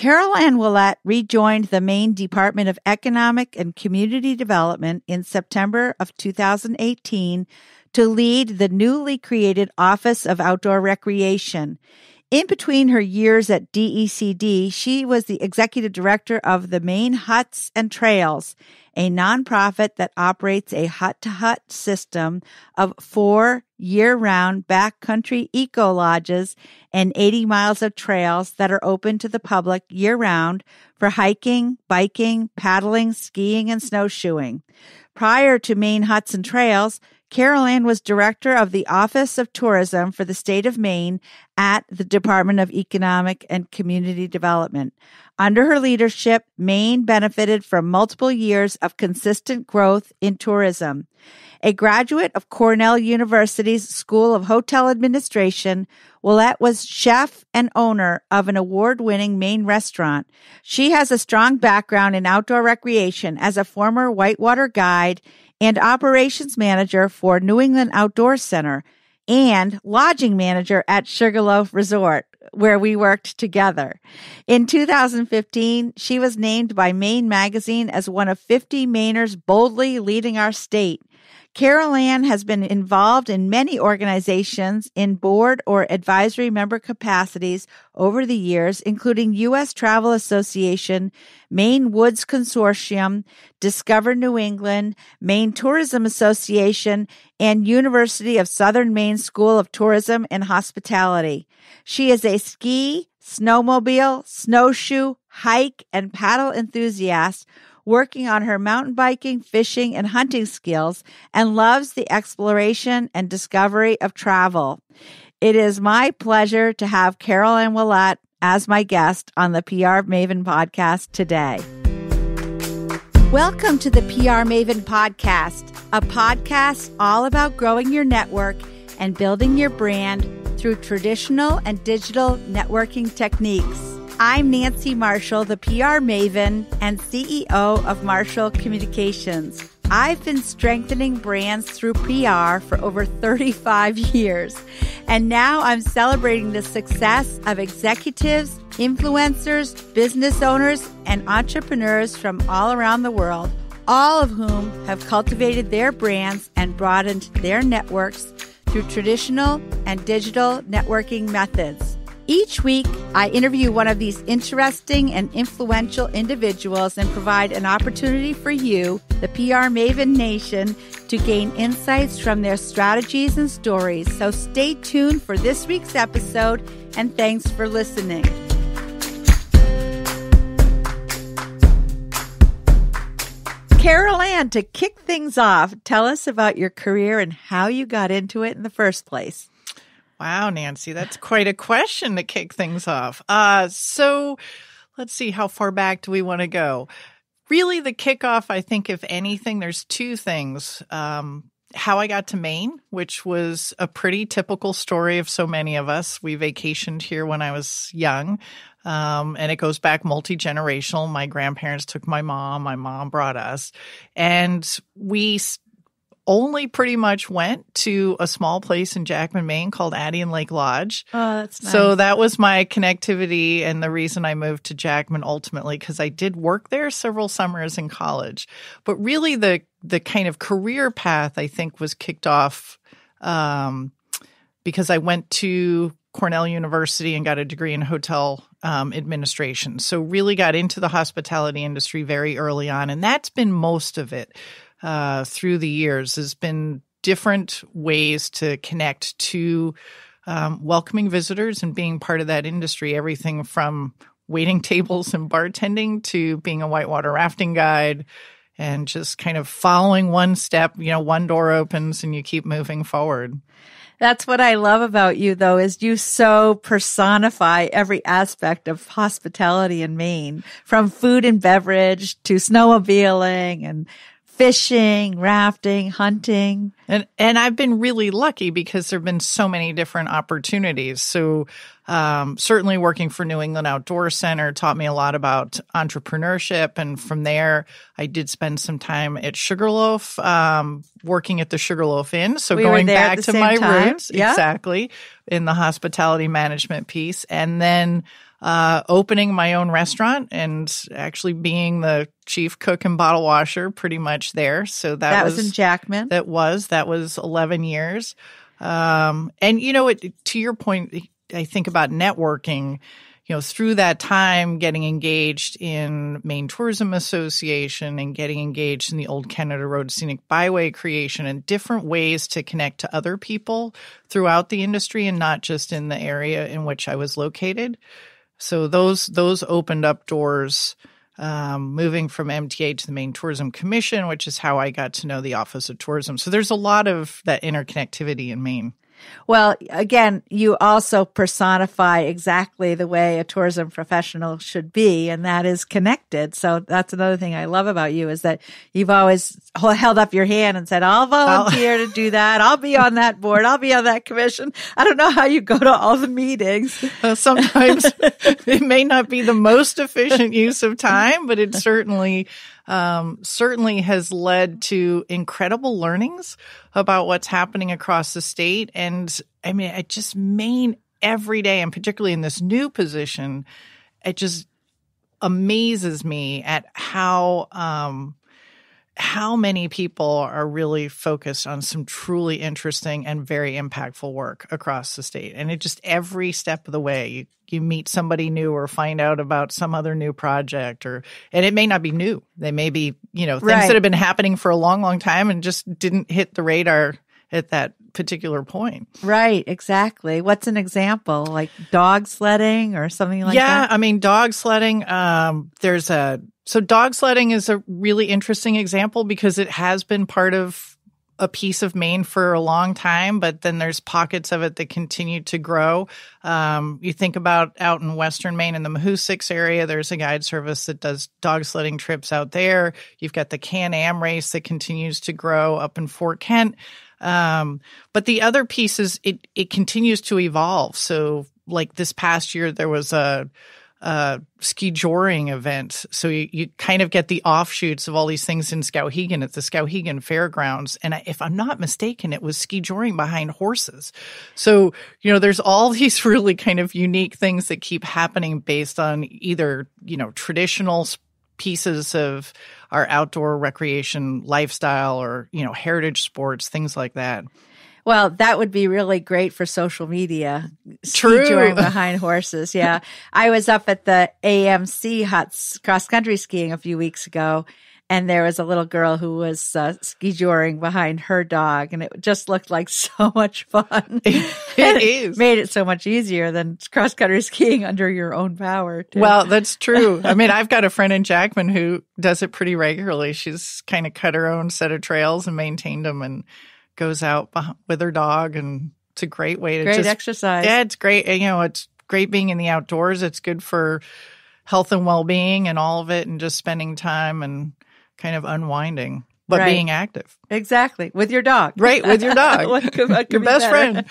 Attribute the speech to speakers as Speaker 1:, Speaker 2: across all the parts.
Speaker 1: Carolann Ouellette rejoined the Maine Department of Economic and Community Development in September of 2018 to lead the newly created Office of Outdoor Recreation. In between her years at DECD, she was the executive director of the Maine Huts and Trails, a nonprofit that operates a hut-to-hut system of 4 year-round backcountry eco-lodges and 80 miles of trails that are open to the public year-round for hiking, biking, paddling, skiing, and snowshoeing. Prior to Maine Huts and Trails, Carolann was director of the Office of Tourism for the state of Maine at the Department of Economic and Community Development. Under her leadership, Maine benefited from multiple years of consistent growth in tourism. A graduate of Cornell University's School of Hotel Administration, Ouellette was chef and owner of an award-winning Maine restaurant. She has a strong background in outdoor recreation as a former whitewater guide and operations manager for New England Outdoor Center and lodging manager at Sugarloaf Resort, where we worked together. In 2015, she was named by Maine Magazine as one of 50 Mainers boldly leading our state. Carolann has been involved in many organizations in board or advisory member capacities over the years, including U.S. Travel Association, Maine Woods Consortium, Discover New England, Maine Tourism Association, and University of Southern Maine School of Tourism and Hospitality. She is a ski, snowmobile, snowshoe, hike, and paddle enthusiast, working on her mountain biking, fishing, and hunting skills, and loves the exploration and discovery of travel. It is my pleasure to have Carolann Ouellette as my guest on the PR Maven podcast today. Welcome to the PR Maven podcast, a podcast all about growing your network and building your brand through traditional and digital networking techniques. I'm Nancy Marshall, the PR Maven and CEO of Marshall Communications. I've been strengthening brands through PR for over 35 years, and now I'm celebrating the success of executives, influencers, business owners, and entrepreneurs from all around the world, all of whom have cultivated their brands and broadened their networks through traditional and digital networking methods. Each week, I interview one of these interesting and influential individuals and provide an opportunity for you, the PR Maven Nation, to gain insights from their strategies and stories. So stay tuned for this week's episode, and thanks for listening. Carolann, to kick things off, tell us about your career and how you got into it in the first place.
Speaker 2: Wow, Nancy, that's quite a question to kick things off. So let's see, how far back do we want to go? Really, the kickoff, I think, if anything, there's two things. How I got to Maine, which was a pretty typical story of so many of us. We vacationed here when I was young, and it goes back multi-generational. My grandparents took my mom brought us, and we only pretty much went to a small place in Jackman, Maine called Addie and Lake Lodge.
Speaker 1: Oh, that's nice.
Speaker 2: So that was my connectivity and the reason I moved to Jackman ultimately, because I did work there several summers in college. But really the kind of career path, I think, was kicked off because I went to Cornell University and got a degree in hotel administration. So really got into the hospitality industry very early on. And that's been most of it. Through the years has been different ways to connect to welcoming visitors and being part of that industry, everything from waiting tables and bartending to being a whitewater rafting guide and just kind of following one step. One door opens and you keep moving forward.
Speaker 1: That's what I love about you, though, is you so personify every aspect of hospitality in Maine, from food and beverage to snowmobiling and fishing, rafting, hunting.
Speaker 2: And I've been really lucky because there have been so many different opportunities. So certainly working for New England Outdoor Center taught me a lot about entrepreneurship. And from there, I did spend some time at Sugarloaf, working at the Sugarloaf Inn. So going back to my roots, exactly, in the hospitality management piece. And then opening my own restaurant and actually being the chief cook and bottle washer pretty much there. So that
Speaker 1: was in Jackman.
Speaker 2: That was 11 years. And to your point, I think about networking, through that time, getting engaged in Maine Tourism Association and getting engaged in the Old Canada Road Scenic Byway creation and different ways to connect to other people throughout the industry and not just in the area in which I was located. So those opened up doors, moving from MTA to the Maine Tourism Commission, which is how I got to know the Office of Tourism. So there's a lot of that interconnectivity in Maine.
Speaker 1: Well, again, you also personify exactly the way a tourism professional should be, and that is connected. So that's another thing I love about you is that you've always held up your hand and said, I'll volunteer to do that. I'll be on that board. I'll be on that commission. I don't know how you go to all the meetings.
Speaker 2: Sometimes it may not be the most efficient use of time, but it certainly has led to incredible learnings about what's happening across the state. And I mean, it just Maine every day, and particularly in this new position, it just amazes me at how many people are really focused on some truly interesting and very impactful work across the state. And it just every step of the way, you meet somebody new or find out about some other new project, and it may not be new. They may be, things that have been happening for a long, long time and just didn't hit the radar at that particular point.
Speaker 1: Right, exactly. What's an example? Like dog sledding or something like that?
Speaker 2: Yeah, I mean, dog sledding, so dog sledding is a really interesting example because it has been part of a piece of Maine for a long time, but then there's pockets of it that continue to grow. You think about out in Western Maine in the Mahoosix area, there's a guide service that does dog sledding trips out there. You've got the Can-Am race that continues to grow up in Fort Kent. But the other piece is it continues to evolve. So like this past year, there was a ski joring event. So you kind of get the offshoots of all these things in Skowhegan at the Skowhegan Fairgrounds. And if I'm not mistaken, it was ski joring behind horses. So, there's all these really kind of unique things that keep happening based on either, traditional pieces of our outdoor recreation lifestyle or, heritage sports, things like that.
Speaker 1: Well, that would be really great for social media.
Speaker 2: True.
Speaker 1: Ski joring behind horses. Yeah. I was up at the AMC Huts cross-country skiing a few weeks ago, and there was a little girl who was ski joring behind her dog, and it just looked like so much fun.
Speaker 2: It is.
Speaker 1: Made it so much easier than cross-country skiing under your own power, too.
Speaker 2: Well, that's true. I mean, I've got a friend in Jackman who does it pretty regularly. She's kind of cut her own set of trails and maintained them and goes out with her dog, and it's a great way to
Speaker 1: great exercise.
Speaker 2: Yeah, it's great. It's great being in the outdoors. It's good for health and well-being and all of it, and just spending time and kind of unwinding, but being active.
Speaker 1: Exactly. With your dog.
Speaker 2: Right, with your dog.
Speaker 1: what could
Speaker 2: your best friend.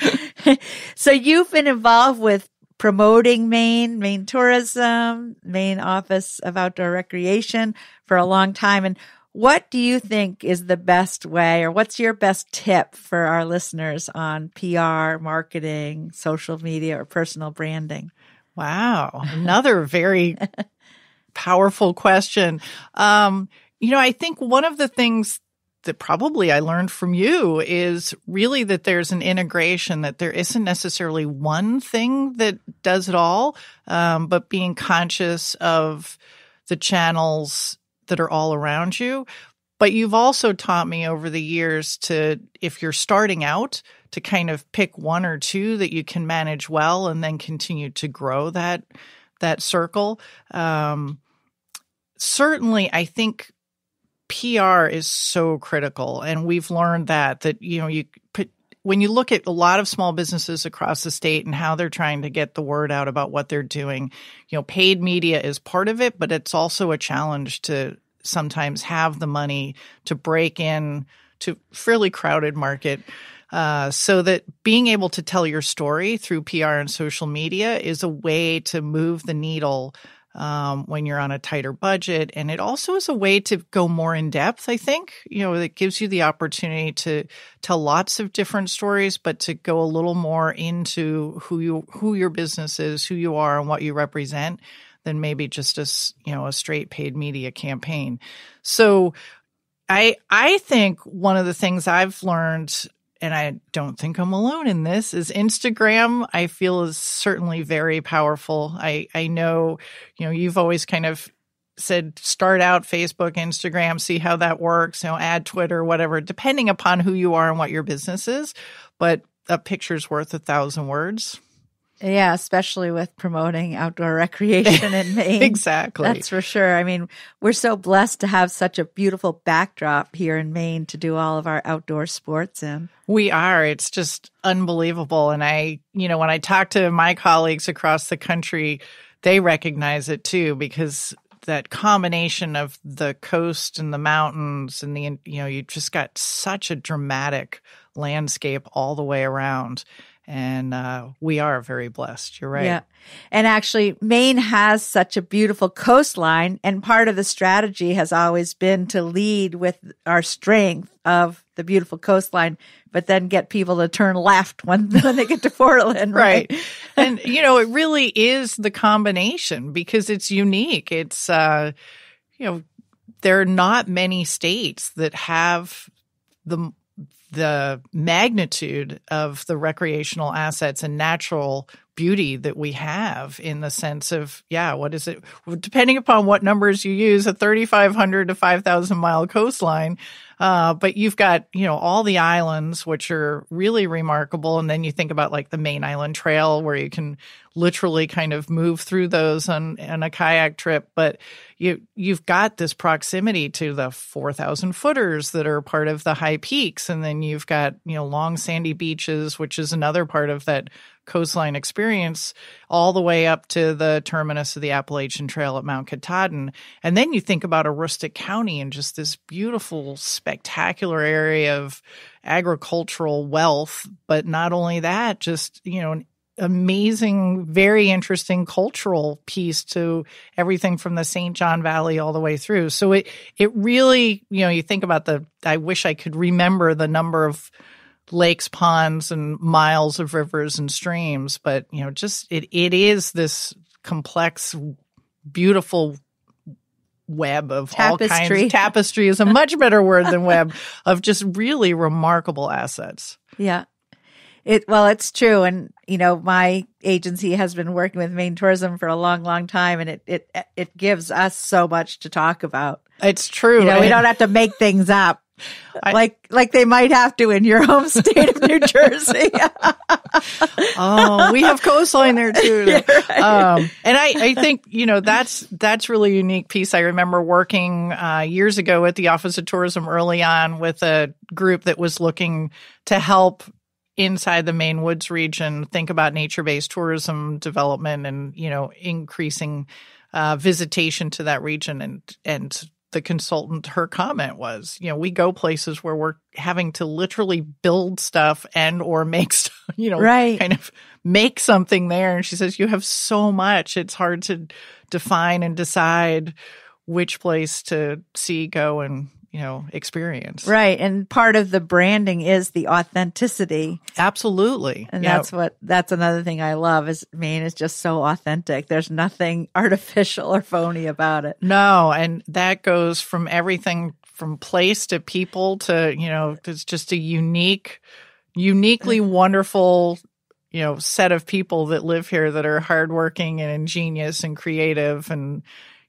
Speaker 1: So you've been involved with promoting Maine Tourism, Maine Office of Outdoor Recreation for a long time. And what do you think is the best way, or what's your best tip for our listeners on PR, marketing, social media, or personal branding?
Speaker 2: Wow. Another very powerful question. I think one of the things that probably I learned from you is really that there's an integration, that there isn't necessarily one thing that does it all, but being conscious of the channels that are all around you. But you've also taught me over the years to, if you're starting out, to kind of pick one or two that you can manage well and then continue to grow that circle. Certainly, I think PR is so critical, and we've learned that when you look at a lot of small businesses across the state and how they're trying to get the word out about what they're doing, paid media is part of it, but it's also a challenge to sometimes have the money to break in to fairly crowded market. So that being able to tell your story through PR and social media is a way to move the needle when you're on a tighter budget. And it also is a way to go more in depth, I think. It gives you the opportunity to tell lots of different stories, but to go a little more into who your business is, who you are, and what you represent than maybe just a straight paid media campaign. So I think one of the things I've learned, and I don't think I'm alone in this, is Instagram, I feel, is certainly very powerful. I know, you've always kind of said start out Facebook, Instagram, see how that works, add Twitter, whatever, depending upon who you are and what your business is. But a picture's worth 1,000 words.
Speaker 1: Yeah, especially with promoting outdoor recreation in Maine.
Speaker 2: Exactly.
Speaker 1: That's for sure. I mean, we're so blessed to have such a beautiful backdrop here in Maine to do all of our outdoor sports in.
Speaker 2: We are. It's just unbelievable. And when I talk to my colleagues across the country, they recognize it too, because that combination of the coast and the mountains and you just got such a dramatic landscape all the way around. And we are very blessed. You're right.
Speaker 1: Yeah. And actually, Maine has such a beautiful coastline. And part of the strategy has always been to lead with our strength of the beautiful coastline, but then get people to turn left when they get to Portland. Right.
Speaker 2: And, it really is the combination because it's unique. It's, there are not many states that have the magnitude of the recreational assets and natural beauty that we have, in the sense of, what is it? Depending upon what numbers you use, a 3,500 to 5,000 mile coastline. But you've got, all the islands, which are really remarkable. And then you think about like the Maine Island Trail, where you can literally kind of move through those on a kayak trip. But you've got this proximity to the 4,000 footers that are part of the high peaks. And then you've got, long sandy beaches, which is another part of that coastline experience, all the way up to the terminus of the Appalachian Trail at Mount Katahdin. And then you think about Aroostook County and just this beautiful, spectacular area of agricultural wealth. But not only that, just, an amazing, very interesting cultural piece to everything from the St. John Valley all the way through. So it really, you think about I wish I could remember the number of lakes, ponds, and miles of rivers and streams, but it is this complex, beautiful web of
Speaker 1: tapestry.
Speaker 2: All kinds. Tapestry is a much better word than web, of just really remarkable assets.
Speaker 1: Yeah. It's true. And, my agency has been working with Maine Tourism for a long, long time, and it gives us so much to talk about.
Speaker 2: It's true.
Speaker 1: We don't have to make things up. Like they might have to in your home state of New Jersey.
Speaker 2: Oh, we have coastline there too.
Speaker 1: Yeah, right.
Speaker 2: And I think, that's really a unique piece. I remember working years ago at the Office of Tourism early on with a group that was looking to help inside the Maine Woods region think about nature-based tourism development and, increasing visitation to that region. And the consultant, her comment was, we go places where we're having to literally build stuff and or make stuff,
Speaker 1: right.
Speaker 2: kind of make something there. And she says, you have so much, it's hard to define and decide which place to see, go, and, experience.
Speaker 1: Right. And part of the branding is the authenticity.
Speaker 2: Absolutely.
Speaker 1: And that's another thing I love is Maine is just so authentic. There's nothing artificial or phony about it.
Speaker 2: No. And that goes from everything from place to people to, it's just a uniquely wonderful, set of people that live here that are hardworking and ingenious and creative and,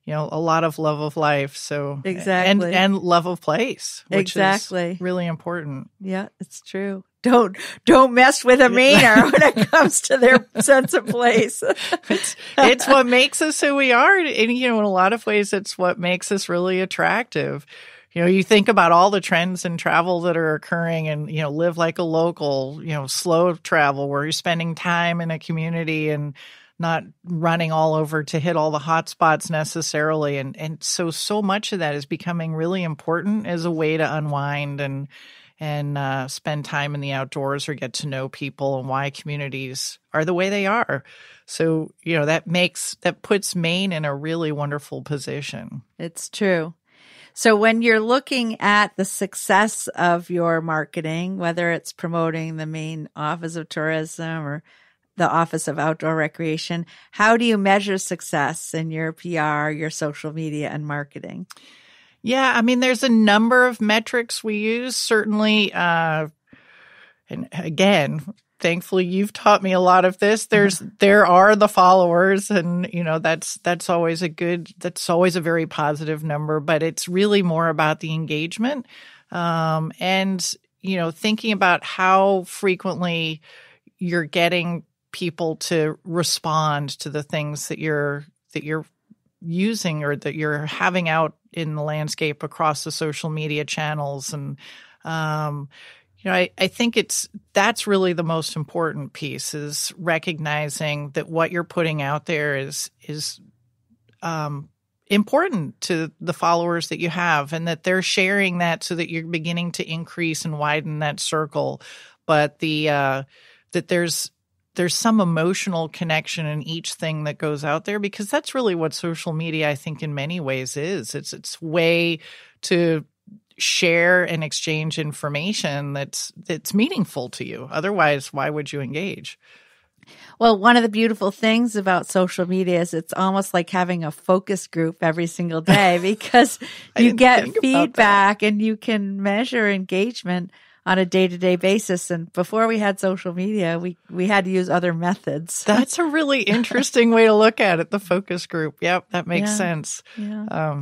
Speaker 2: a lot of love of life. So
Speaker 1: exactly.
Speaker 2: And love of place, which
Speaker 1: exactly.
Speaker 2: is really important.
Speaker 1: Yeah, it's true. Don't mess with a Mainer when it comes to their sense of place.
Speaker 2: It's what makes us who we are. And, in a lot of ways, it's what makes us really attractive. You think about all the trends in travel that are occurring and, live like a local, slow travel where you're spending time in a community and not running all over to hit all the hot spots necessarily. And so much of that is becoming really important as a way to unwind and and spend time in the outdoors or get to know people and why communities are the way they are. So, that puts Maine in a really wonderful position.
Speaker 1: It's true. So when you're looking at the success of your marketing, whether it's promoting the Maine Office of Tourism or the Office of Outdoor Recreation, how do you measure success in your PR, your social media, and marketing?
Speaker 2: Yeah, I mean, there's a number of metrics we use, certainly. And again, thankfully, you've taught me a lot of this. There are the followers, and that's always a very positive number. But it's really more about the engagement, and thinking about how frequently you're getting people to respond to the things that you're using or that you're having out in the landscape across the social media channels. And, I think that's really the most important piece, is recognizing that what you're putting out there is important to the followers that you have, and that they're sharing that so that you're beginning to increase and widen that circle. But that there's some emotional connection in each thing that goes out there, because that's really what social media, I think, in many ways is. It's a way to share and exchange information that's meaningful to you. Otherwise, why would you engage?
Speaker 1: Well, one of the beautiful things about social media is it's almost like having a focus group every single day, because you get feedback and you can measure engagement on a day-to-day basis. And before we had social media, we had to use other methods.
Speaker 2: That's a really interesting way to look at it, the focus group. Yep, that makes sense.
Speaker 1: Yeah.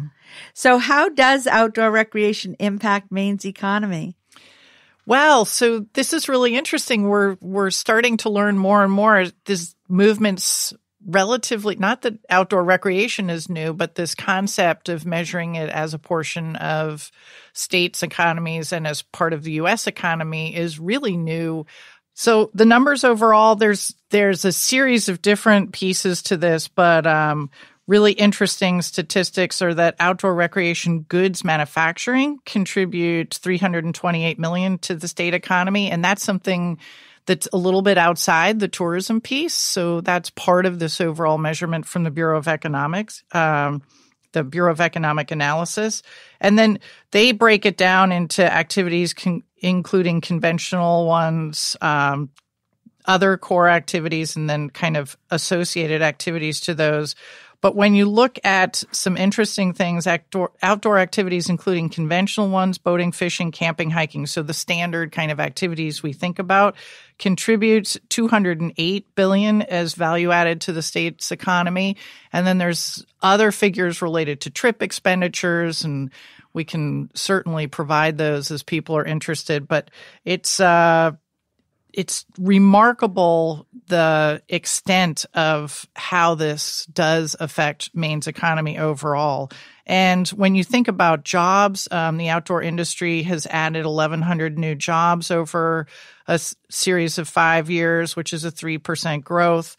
Speaker 1: So how does outdoor recreation impact Maine's economy?
Speaker 2: Well, so this is really interesting. We're starting to learn more and more. This movement's relatively, not that outdoor recreation is new, but this concept of measuring it as a portion of states' economies and as part of the U.S. economy is really new. So the numbers overall, there's a series of different pieces to this, but really interesting statistics are that outdoor recreation goods manufacturing contributes $328 million to the state economy, and that's something that's a little bit outside the tourism piece. So that's part of this overall measurement from the Bureau of Economics, the Bureau of Economic Analysis. And then they break it down into activities including conventional ones, other core activities, and then kind of associated activities to those. But when you look at some interesting things, outdoor activities, including conventional ones, boating, fishing, camping, hiking, so the standard kind of activities we think about, contributes $208 billion as value added to the state's economy. And then there's other figures related to trip expenditures, and we can certainly provide those as people are interested. But it's remarkable the extent of how this does affect Maine's economy overall. And when you think about jobs, the outdoor industry has added 1,100 new jobs over a series of 5 years, which is a 3% growth.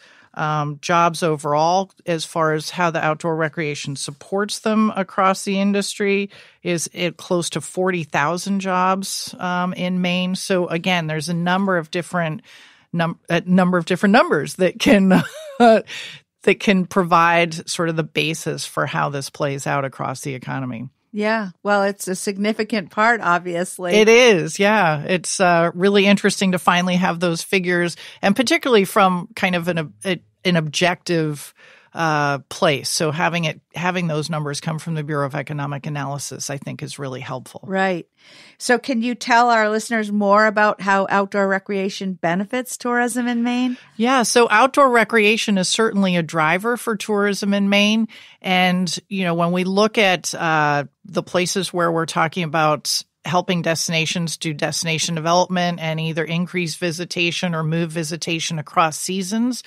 Speaker 2: Jobs overall, as far as how the outdoor recreation supports them across the industry, is close to 40,000 jobs in Maine. So again, there's a number of different numbers that can provide sort of the basis for how this plays out across the economy.
Speaker 1: Yeah. Well, it's a significant part, obviously.
Speaker 2: It is. Yeah. It's really interesting to finally have those figures, and particularly from kind of an objective place. So having those numbers come from the Bureau of Economic Analysis, I think, is really helpful.
Speaker 1: Right. So can you tell our listeners more about how outdoor recreation benefits tourism in Maine? Yeah.
Speaker 2: So outdoor recreation is certainly a driver for tourism in Maine. And, when we look at the places where we're talking about helping destinations do destination development and either increase visitation or move visitation across seasons,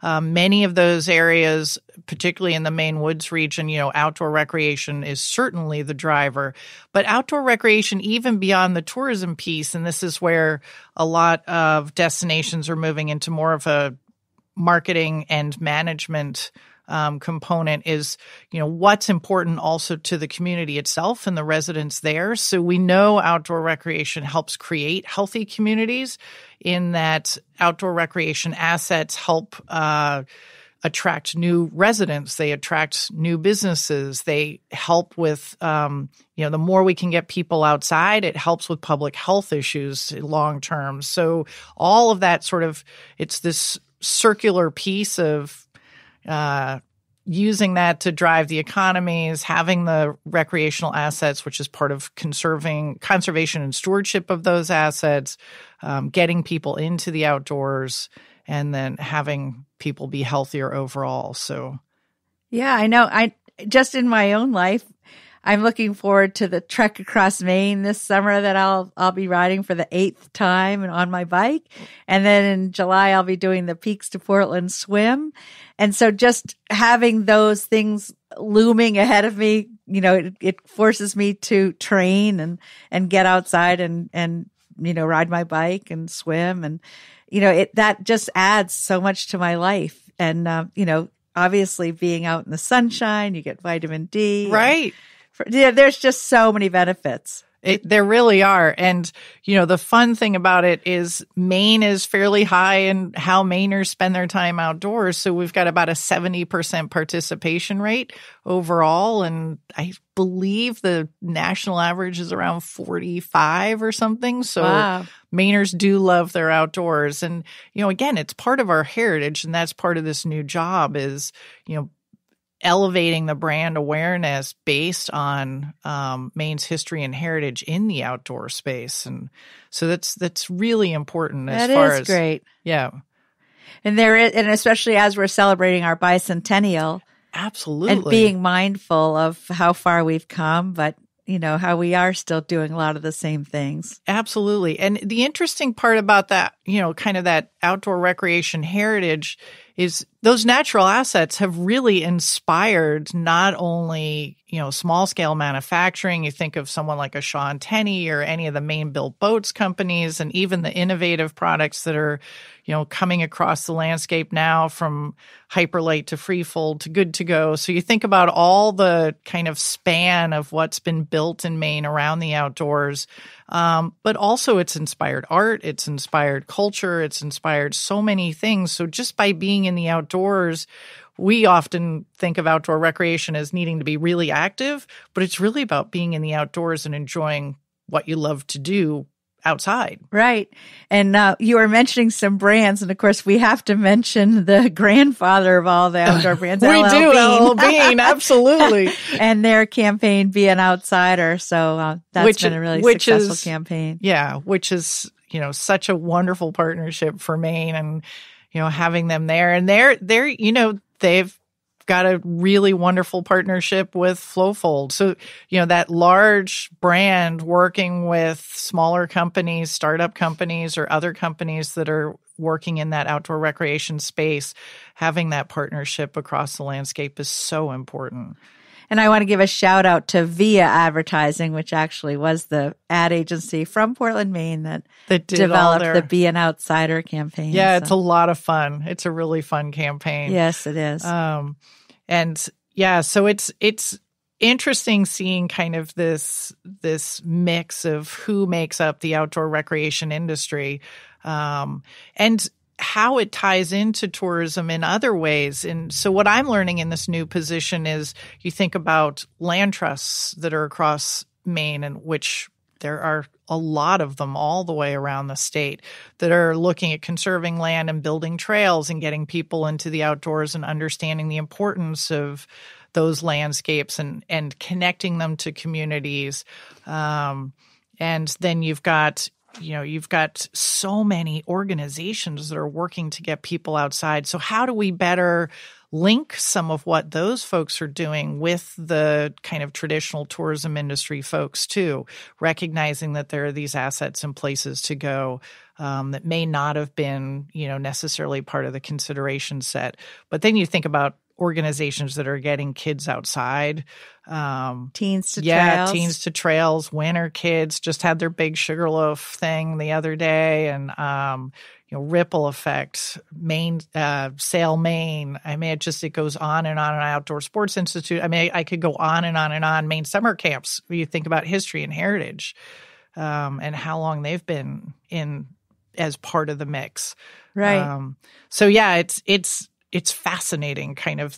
Speaker 2: many of those areas, particularly in the Maine Woods region, outdoor recreation is certainly the driver. But outdoor recreation, even beyond the tourism piece, and this is where a lot of destinations are moving into more of a marketing and management component is, what's important also to the community itself and the residents there. So we know outdoor recreation helps create healthy communities in that outdoor recreation assets help attract new residents. They attract new businesses. They help with, the more we can get people outside, it helps with public health issues long term. So all of that it's this circular piece of using that to drive the economies, having the recreational assets, which is part of conservation and stewardship of those assets, getting people into the outdoors, and then having people be healthier overall. So,
Speaker 1: yeah, I know. Just in my own life, I'm looking forward to the trek across Maine this summer that I'll be riding for the 8th time and on my bike. And then in July, I'll be doing the Peaks to Portland swim. And so just having those things looming ahead of me, it forces me to train and get outside and ride my bike and swim. And, that just adds so much to my life. And, obviously being out in the sunshine, you get vitamin D.
Speaker 2: Right.
Speaker 1: There's just so many benefits.
Speaker 2: There really are. And, the fun thing about it is Maine is fairly high in how Mainers spend their time outdoors. So we've got about a 70% participation rate overall. And I believe the national average is around 45 or something. So wow. Mainers do love their outdoors. And, again, it's part of our heritage. And that's part of this new job is, elevating the brand awareness based on Maine's history and heritage in the outdoor space. And so that's really important as far as—
Speaker 1: That is great.
Speaker 2: Yeah.
Speaker 1: And and especially as we're celebrating our bicentennial.
Speaker 2: Absolutely.
Speaker 1: And being mindful of how far we've come, but how we are still doing a lot of the same things.
Speaker 2: Absolutely. And the interesting part about that, kind of that outdoor recreation heritage is those natural assets have really inspired not only, small scale manufacturing. You think of someone like a Sean Tenney or any of the Maine-built boats companies, and even the innovative products that are, coming across the landscape now, from Hyperlight to Freefold to Good to Go. So you think about all the kind of span of what's been built in Maine around the outdoors. But also it's inspired art, it's inspired culture, it's inspired so many things. So just by being in the outdoors, we often think of outdoor recreation as needing to be really active, but it's really about being in the outdoors and enjoying what you love to do outside.
Speaker 1: Right. And you were mentioning some brands. And of course, we have to mention the grandfather of all the outdoor brands.
Speaker 2: We do, LL Bean, absolutely.
Speaker 1: And their campaign, Be an Outsider. So that's been a really successful campaign.
Speaker 2: Yeah, which is, such a wonderful partnership for Maine, and, having them there. And they're they've got a really wonderful partnership with Flowfold. So, that large brand working with smaller companies, startup companies, or other companies that are working in that outdoor recreation space, having that partnership across the landscape is so important.
Speaker 1: And I want to give a shout out to Via Advertising, which actually was the ad agency from Portland, Maine that developed the Be an Outsider campaign.
Speaker 2: Yeah, It's a lot of fun. It's a really fun campaign.
Speaker 1: Yes, it is.
Speaker 2: And yeah, so it's interesting seeing kind of this mix of who makes up the outdoor recreation industry, and how it ties into tourism in other ways. And so what I'm learning in this new position is you think about land trusts that are across Maine, and which there are a lot of them all the way around the state that are looking at conserving land and building trails and getting people into the outdoors and understanding the importance of those landscapes and connecting them to communities. And then you've got so many organizations that are working to get people outside. So how do we better link some of what those folks are doing with the kind of traditional tourism industry folks too, recognizing that there are these assets and places to go that may not have been, necessarily part of the consideration set. But then you think about organizations that are getting kids outside.
Speaker 1: Teens to
Speaker 2: yeah,
Speaker 1: Trails.
Speaker 2: Teens to Trails, Winter Kids just had their big Sugarloaf thing the other day, and Ripple Effect, Maine, Sail Maine. I mean, it goes on and on. And Outdoor Sports Institute. I mean, I could go on and on and on. Maine summer camps. When you think about history and heritage, and how long they've been in as part of the mix,
Speaker 1: right?
Speaker 2: So yeah, it's fascinating, kind of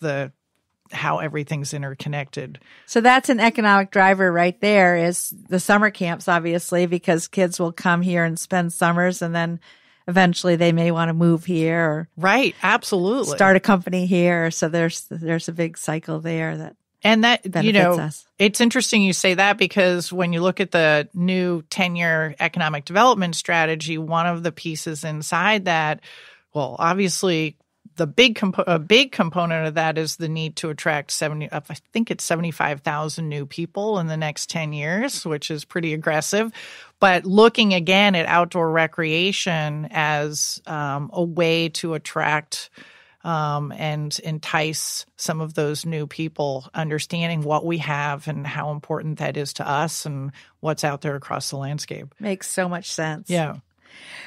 Speaker 2: how everything's interconnected.
Speaker 1: So that's an economic driver right there, is the summer camps, obviously, because kids will come here and spend summers, and then eventually they may want to move here or
Speaker 2: right, absolutely,
Speaker 1: start a company here. So there's a big cycle there that benefits us.
Speaker 2: It's interesting you say that, because when you look at the new 10-year economic development strategy, one of the pieces inside that, well, obviously, a big component of that is the need to attract 75,000 new people in the next 10 years, which is pretty aggressive. But looking again at outdoor recreation as a way to attract and entice some of those new people, understanding what we have and how important that is to us and what's out there across the landscape.
Speaker 1: Makes so much sense.
Speaker 2: Yeah.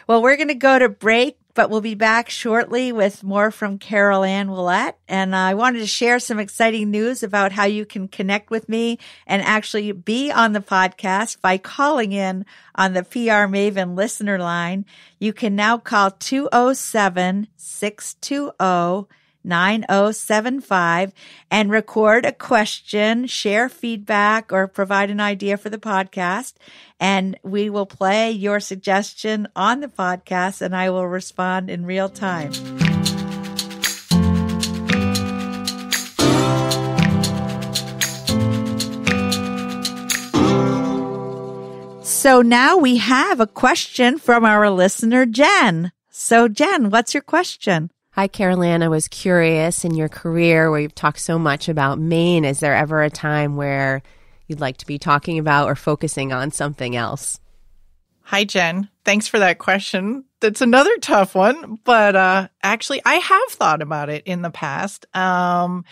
Speaker 1: Well, we're going to go to break, but we'll be back shortly with more from Carolann Ouellette. And I wanted to share some exciting news about how you can connect with me and actually be on the podcast by calling in on the PR Maven listener line. You can now call 207-620-9075 and record a question, share feedback, or provide an idea for the podcast. And we will play your suggestion on the podcast, and I will respond in real time. So now we have a question from our listener, Jen. So Jen, what's your question?
Speaker 3: Hi, Carolann. I was curious, in your career where you've talked so much about Maine, is there ever a time where you'd like to be talking about or focusing on something else?
Speaker 2: Hi, Jen. Thanks for that question. That's another tough one, but actually I have thought about it in the past, and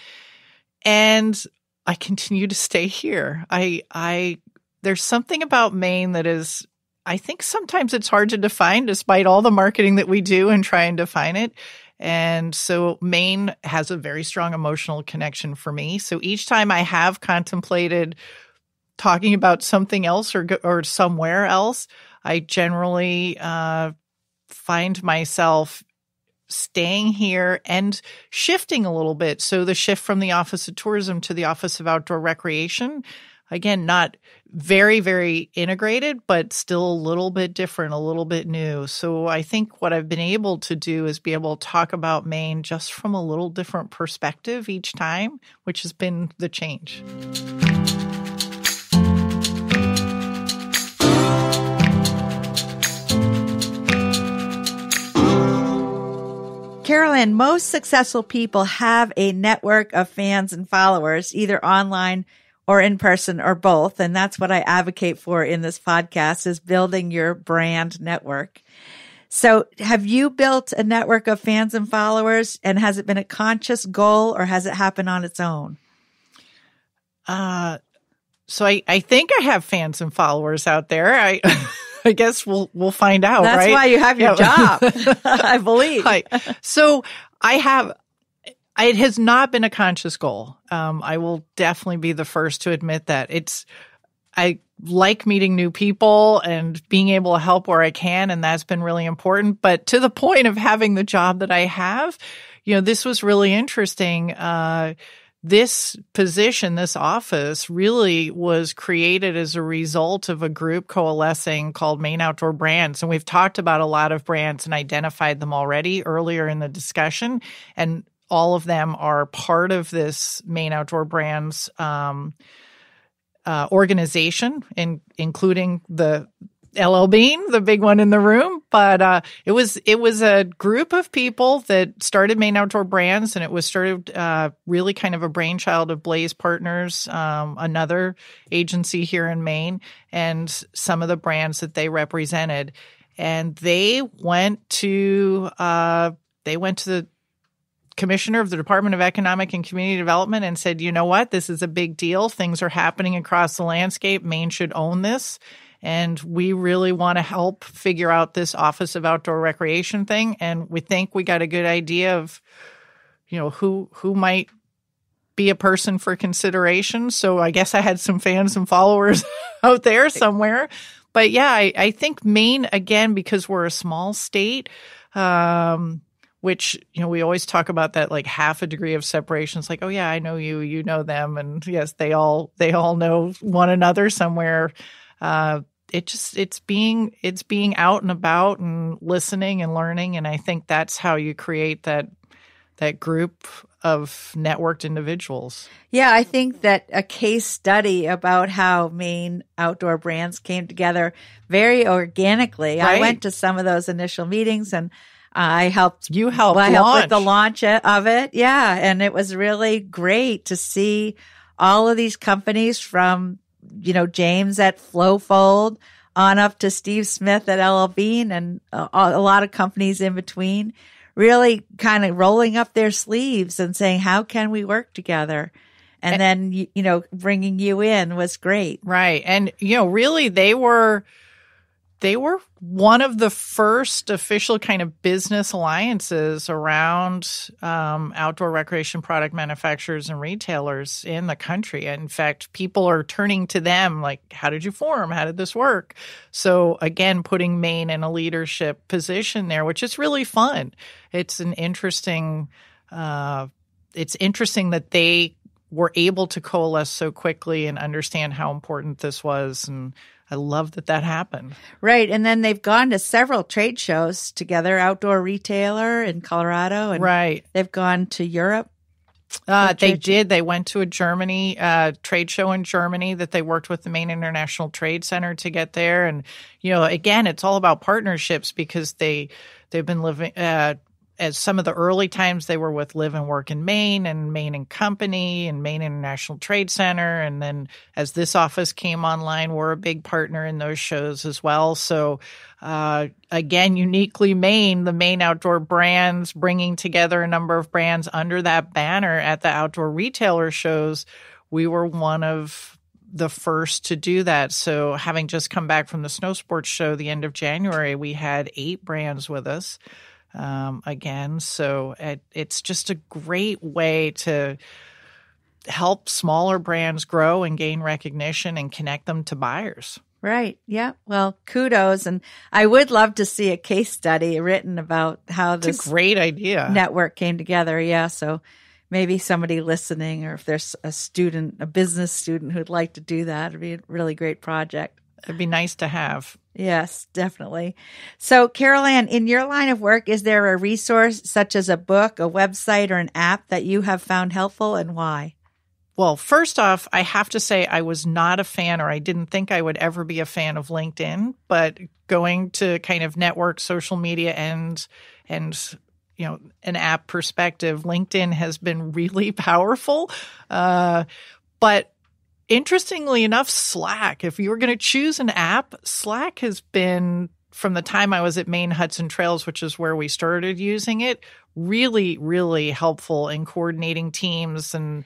Speaker 2: I continue to stay here. There's something about Maine that is, I think sometimes it's hard to define despite all the marketing that we do and try and define it. And so Maine has a very strong emotional connection for me. So each time I have contemplated talking about something else or somewhere else, I generally find myself staying here and shifting a little bit. So the shift from the Office of Tourism to the Office of Outdoor Recreation, again, not very, very integrated, but still a little bit different, a little bit new. So I think what I've been able to do is be able to talk about Maine just from a little different perspective each time, which has been the change.
Speaker 1: Carolann, most successful people have a network of fans and followers, either online or in person or both. And that's what I advocate for in this podcast, is building your brand network. So have you built a network of fans and followers, and has it been a conscious goal or has it happened on its own?
Speaker 2: So I think I have fans and followers out there. I guess we'll find out.
Speaker 1: That's
Speaker 2: right?
Speaker 1: why you have your job, I believe.
Speaker 2: Right. So it has not been a conscious goal. I will definitely be the first to admit that. I like meeting new people and being able to help where I can, and that's been really important. But to the point of having the job that I have, this was really interesting. This position, this office, really was created as a result of a group coalescing called Maine Outdoor Brands. And we've talked about a lot of brands and identified them already earlier in the discussion. And all of them are part of this Maine Outdoor Brands organization, including the LL Bean, the big one in the room. But it was a group of people that started Maine Outdoor Brands, and it was started really kind of a brainchild of Blaze Partners, another agency here in Maine, and some of the brands that they represented. And they went to the commissioner of the Department of Economic and Community Development and said, you know what, this is a big deal. Things are happening across the landscape. Maine should own this. And we really want to help figure out this Office of Outdoor Recreation thing. And we think we got a good idea of, who might be a person for consideration. So I guess I had some fans and followers out there somewhere. But yeah, I think Maine, again, because we're a small state, which, we always talk about that like half a degree of separation. It's like, oh yeah, I know you, you know them. And yes, they all know one another somewhere. It's being out and about and listening and learning. And I think that's how you create that group of networked individuals.
Speaker 1: Yeah, I think that a case study about how Maine outdoor brands came together very organically. Right. I went to some of those initial meetings and I helped.
Speaker 2: You helped
Speaker 1: I
Speaker 2: launch.
Speaker 1: helped with the launch of it. Yeah. And it was really great to see all of these companies from, James at Flowfold on up to Steve Smith at LL Bean and a lot of companies in between, really kind of rolling up their sleeves and saying, how can we work together? And then, bringing you in was great.
Speaker 2: Right. And, really they were one of the first official kind of business alliances around outdoor recreation product manufacturers and retailers in the country. In fact, people are turning to them like, how did you form? How did this work? So again, putting Maine in a leadership position there, which is really fun. It's interesting that they were able to coalesce so quickly and understand how important this was. And I love that happened.
Speaker 1: Right. And then they've gone to several trade shows together, Outdoor Retailer in Colorado. And
Speaker 2: right.
Speaker 1: They've gone to Europe.
Speaker 2: They did. They went to a Germany trade show in Germany that they worked with the Maine International Trade Center to get there. And, again, it's all about partnerships because they've been living as some of the early times they were with Live and Work in Maine and Maine and Company and Maine International Trade Center. And then as this office came online, we're a big partner in those shows as well. So again, uniquely Maine, the Maine outdoor brands, bringing together a number of brands under that banner at the outdoor retailer shows. We were one of the first to do that. So having just come back from the snow sports show the end of January, we had 8 brands with us. Again, so it's just a great way to help smaller brands grow and gain recognition and connect them to buyers.
Speaker 1: Right. Yeah. Well, kudos. And I would love to see a case study written about how this
Speaker 2: it's a great idea.
Speaker 1: Network came together. Yeah. So maybe somebody listening, or if there's a business student who'd like to do that, it'd be a really great project.
Speaker 2: It'd be nice to have.
Speaker 1: Yes, definitely. So, Carolann, in your line of work, is there a resource such as a book, a website, or an app that you have found helpful, and why?
Speaker 2: Well, first off, I have to say I was not a fan, or I didn't think I would ever be a fan of LinkedIn, but going to kind of network, social media, and an app perspective, LinkedIn has been really powerful. But interestingly enough, Slack, if you were going to choose an app, Slack has been, from the time I was at Maine Hudson Trails, which is where we started using it, really, really helpful in coordinating teams and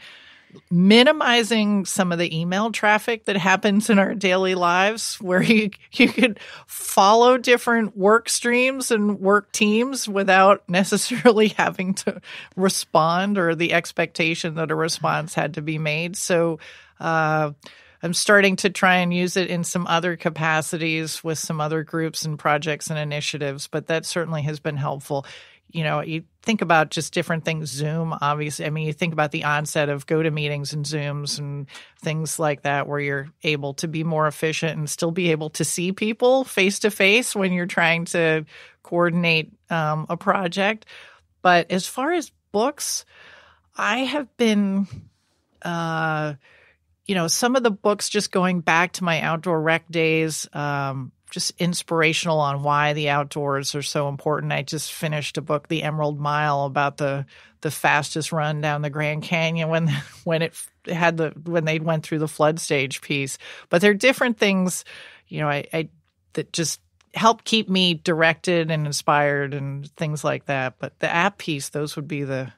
Speaker 2: minimizing some of the email traffic that happens in our daily lives, where you could follow different work streams and work teams without necessarily having to respond, or the expectation that a response had to be made. So I'm starting to try and use it in some other capacities with some other groups and projects and initiatives, but that certainly has been helpful. You think about just different things, Zoom, obviously. I mean, you think about the onset of GoToMeetings and Zooms and things like that, where you're able to be more efficient and still be able to see people face to face when you're trying to coordinate a project. But as far as books, I have been some of the books, just going back to my outdoor rec days, just inspirational on why the outdoors are so important. I just finished a book, The Emerald Mile, about the fastest run down the Grand Canyon when they went through the flood stage piece. But there are different things, that just help keep me directed and inspired and things like that. But the app piece, those would be the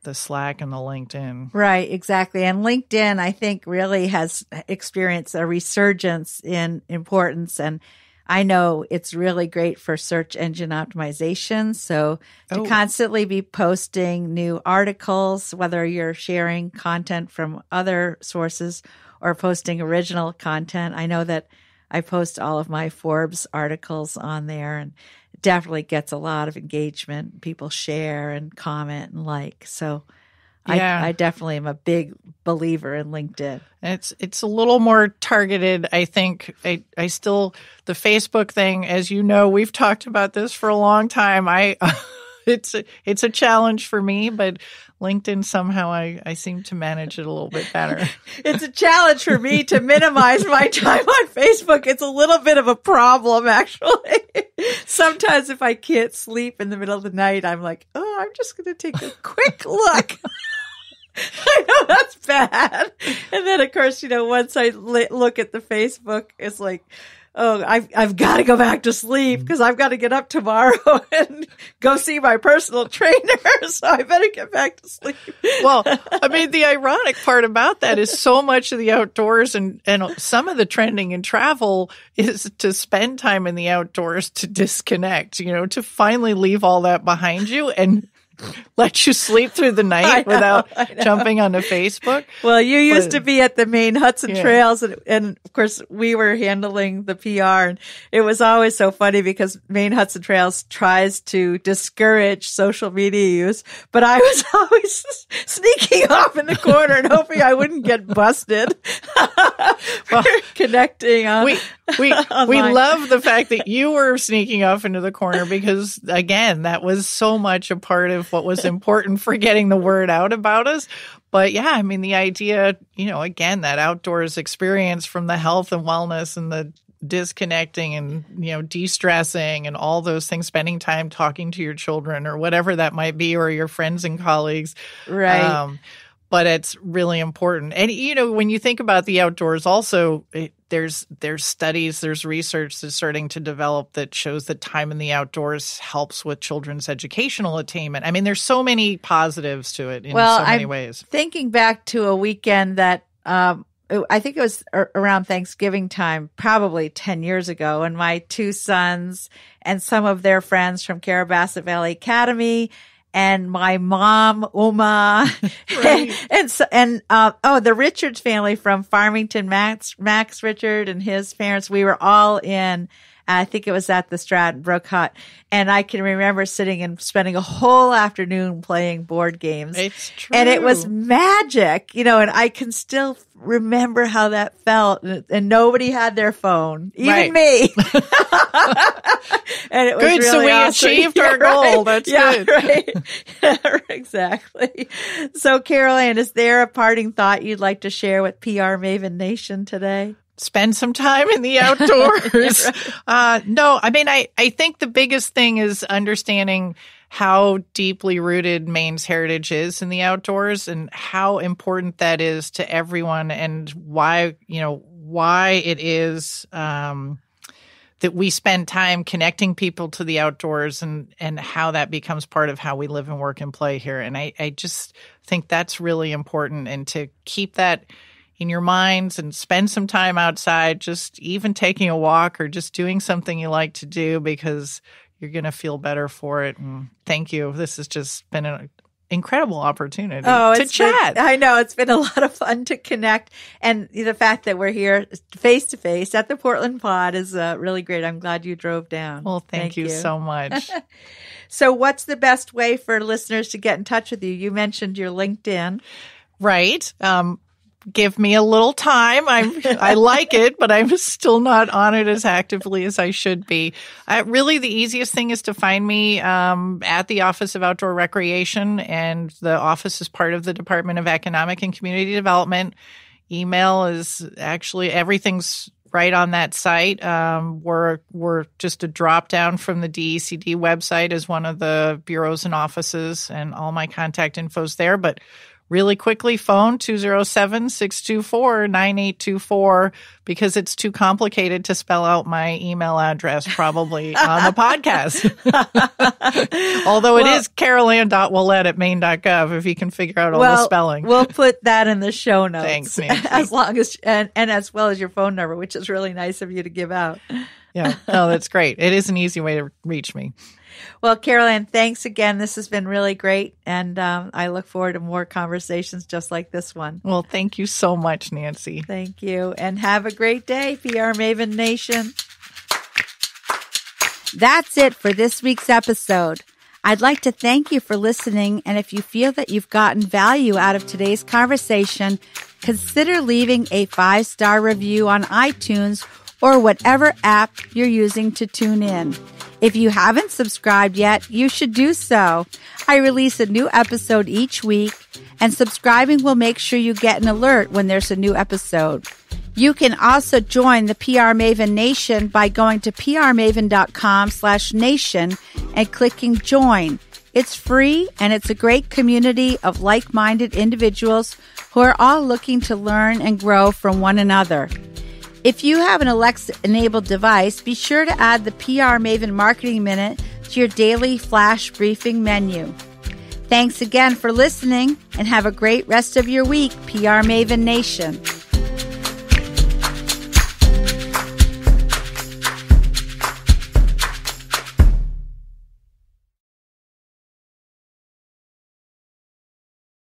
Speaker 2: the Slack and the LinkedIn.
Speaker 1: Right, exactly. And LinkedIn, I think, really has experienced a resurgence in importance. And I know it's really great for search engine optimization. So to constantly be posting new articles, whether you're sharing content from other sources or posting original content. I know that I post all of my Forbes articles on there, and it definitely gets a lot of engagement. People share and comment and like. So I definitely am a big believer in LinkedIn.
Speaker 2: It's a little more targeted, I think. I still, the Facebook thing, as you know, we've talked about this for a long time. It's a challenge for me, but LinkedIn, somehow I seem to manage it a little bit better.
Speaker 1: It's a challenge for me to minimize my time on Facebook. It's a little bit of a problem, actually. Sometimes if I can't sleep in the middle of the night, I'm like, oh, I'm just going to take a quick look. I know that's bad. And then, of course, once I look at the Facebook, it's like, oh, I've got to go back to sleep because I've got to get up tomorrow and go see my personal trainer. So I better get back to sleep.
Speaker 2: Well, I mean, the ironic part about that is so much of the outdoors and some of the trending in travel is to spend time in the outdoors to disconnect, to finally leave all that behind you and let you sleep through the night without jumping onto Facebook.
Speaker 1: Well, you used to be at the Maine Hudson Trails, and of course, we were handling the PR, and it was always so funny because Maine Hudson Trails tries to discourage social media use, but I was always sneaking off in the corner and hoping I wouldn't get busted. Well, connecting on.
Speaker 2: We love the fact that you were sneaking off into the corner because, again, that was so much a part of what was important for getting the word out about us. But yeah, I mean, the idea, again, that outdoors experience from the health and wellness and the disconnecting and, de-stressing and all those things, spending time talking to your children or whatever that might be, or your friends and colleagues.
Speaker 1: Right.
Speaker 2: But it's really important. And, when you think about the outdoors also, there's studies, there's research that's starting to develop that shows that time in the outdoors helps with children's educational attainment. I mean, there's so many positives to it in so many ways.
Speaker 1: Thinking back to a weekend that I think it was around Thanksgiving time, probably 10 years ago, and my two sons and some of their friends from Carabassa Valley Academy and my mom, Uma, right. and the Richards family from Farmington, Max Richard and his parents, we were all in. I think it was at the Stratton Brook Hut. And I can remember sitting and spending a whole afternoon playing board games.
Speaker 2: It's true.
Speaker 1: And it was magic, and I can still remember how that felt. And nobody had their phone, even me. And it was
Speaker 2: good.
Speaker 1: Really
Speaker 2: so we
Speaker 1: awesome.
Speaker 2: achieved our goal. That's good.
Speaker 1: Right. Yeah, exactly. So, Carolann, is there a parting thought you'd like to share with PR Maven Nation today?
Speaker 2: Spend some time in the outdoors.
Speaker 1: Right.
Speaker 2: No, I mean, I think the biggest thing is understanding how deeply rooted Maine's heritage is in the outdoors and how important that is to everyone and why it is that we spend time connecting people to the outdoors and how that becomes part of how we live and work and play here. And I just think that's really important, and to keep that in your minds and spend some time outside, just even taking a walk or just doing something you like to do, because you're going to feel better for it. And thank you. This has just been an incredible opportunity to chat.
Speaker 1: I know it's been a lot of fun to connect. And the fact that we're here face to face at the Portland Pod is really great. I'm glad you drove down.
Speaker 2: Well, thank you so much.
Speaker 1: So what's the best way for listeners to get in touch with you? You mentioned your LinkedIn.
Speaker 2: Right. Give me a little time. I like it, but I'm still not on it as actively as I should be. Really, the easiest thing is to find me at the Office of Outdoor Recreation, and the office is part of the Department of Economic and Community Development. Email is actually everything's right on that site. We're just a drop down from the DECD website as one of the bureaus and offices, and all my contact info's there. But really quickly phone 207-624-9824 because it's too complicated to spell out my email address probably on the podcast. Although it is Carolann.Ouellette@maine.gov if you can figure out all the spelling.
Speaker 1: We'll put that in the show notes.
Speaker 2: Thanks, Nancy.
Speaker 1: As long as and as well as your phone number, which is really nice of you to give out.
Speaker 2: Yeah. No, that's great. It is an easy way to reach me.
Speaker 1: Well, Carolann, thanks again. This has been really great. And I look forward to more conversations just like this one.
Speaker 2: Well, thank you so much, Nancy.
Speaker 1: Thank you. And have a great day, PR Maven Nation. That's it for this week's episode. I'd like to thank you for listening. And if you feel that you've gotten value out of today's conversation, consider leaving a 5-star review on iTunes or whatever app you're using to tune in. If you haven't subscribed yet, you should do so. I release a new episode each week, and subscribing will make sure you get an alert when there's a new episode. You can also join the PR Maven Nation by going to prmaven.com/nation and clicking join. It's free, and it's a great community of like-minded individuals who are all looking to learn and grow from one another. If you have an Alexa-enabled device, be sure to add the PR Maven Marketing Minute to your daily flash briefing menu. Thanks again for listening, and have a great rest of your week, PR Maven Nation.